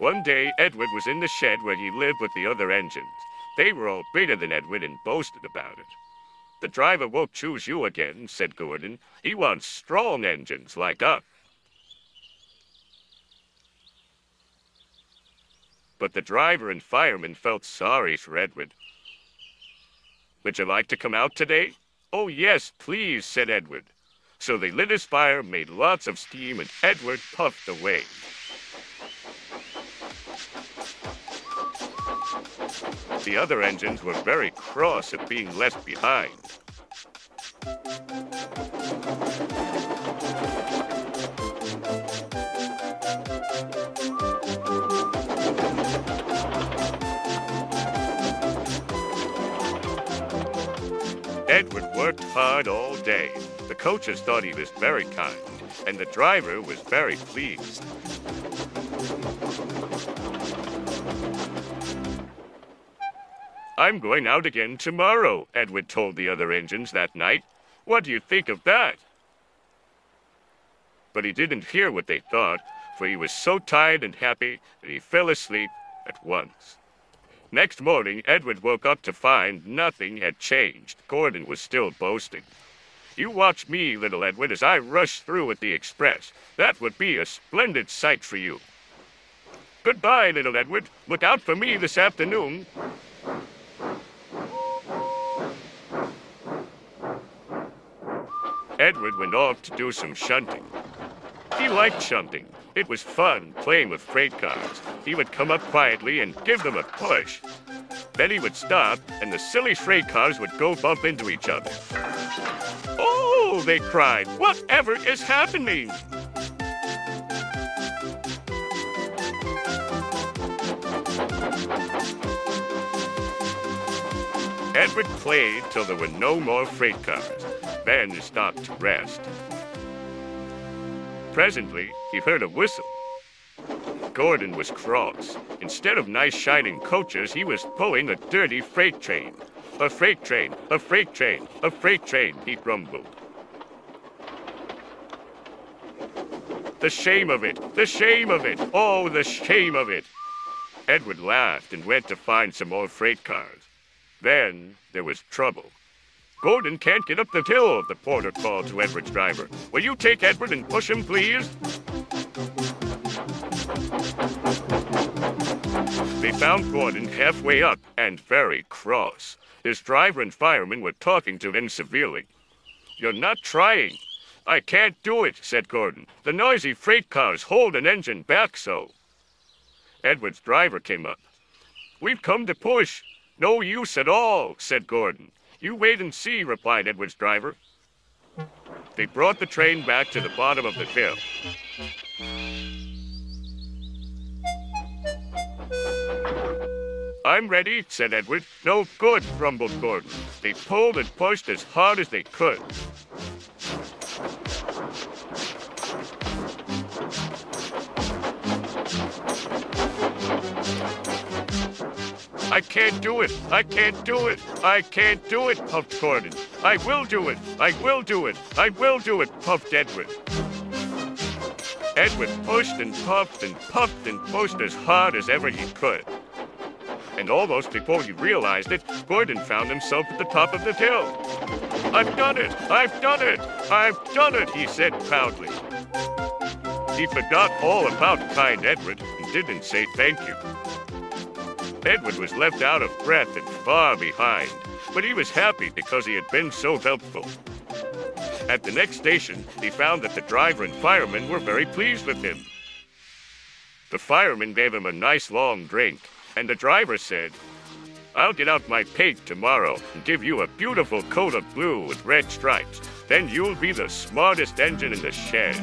One day, Edward was in the shed where he lived with the other engines. They were all bigger than Edward and boasted about it. "The driver won't choose you again," said Gordon. "He wants strong engines like us." But the driver and fireman felt sorry for Edward. "Would you like to come out today?" "Oh, yes, please," said Edward. So they lit his fire, made lots of steam, and Edward puffed away. The other engines were very cross at being left behind. Edward worked hard all day. The coaches thought he was very kind, and the driver was very pleased. "I'm going out again tomorrow," Edward told the other engines that night. "What do you think of that?" But he didn't hear what they thought, for he was so tired and happy that he fell asleep at once. Next morning, Edward woke up to find nothing had changed. Gordon was still boasting. "You watch me, little Edward, as I rush through with the express. That would be a splendid sight for you." "Goodbye, little Edward. Look out for me this afternoon." Edward went off to do some shunting. He liked shunting. It was fun playing with freight cars. He would come up quietly and give them a push. Then he would stop, and the silly freight cars would go bump into each other. "Oh!" they cried. "Whatever is happening?" Edward played till there were no more freight cars. Then he stopped to rest. Presently, he heard a whistle. Gordon was cross. Instead of nice shining coaches, he was pulling a dirty freight train. "A freight train, a freight train, a freight train," he grumbled. "The shame of it, the shame of it, oh, the shame of it." Edward laughed and went to find some more freight cars. Then there was trouble. "Gordon can't get up the hill," the porter called to Edward's driver. "Will you take Edward and push him, please?" They found Gordon halfway up and very cross. His driver and fireman were talking to him severely. "You're not trying." "I can't do it," said Gordon. "The noisy freight cars hold an engine back so." Edward's driver came up. "We've come to push." "No use at all," said Gordon. "You wait and see," replied Edward's driver. They brought the train back to the bottom of the hill. "I'm ready," said Edward. "No good," grumbled Gordon. They pulled and pushed as hard as they could. "I can't do it! I can't do it! I can't do it!" puffed Gordon. "I will do it! I will do it! I will do it!" puffed Edward. Edward pushed and puffed and puffed and pushed as hard as ever he could. And almost before he realized it, Gordon found himself at the top of the hill. "I've done it! I've done it! I've done it!" he said proudly. He forgot all about kind Edward and didn't say thank you. Edward was left out of breath and far behind, but he was happy because he had been so helpful. At the next station, he found that the driver and fireman were very pleased with him. The fireman gave him a nice long drink, and the driver said, "I'll get out my paint tomorrow and give you a beautiful coat of blue with red stripes. Then you'll be the smartest engine in the shed."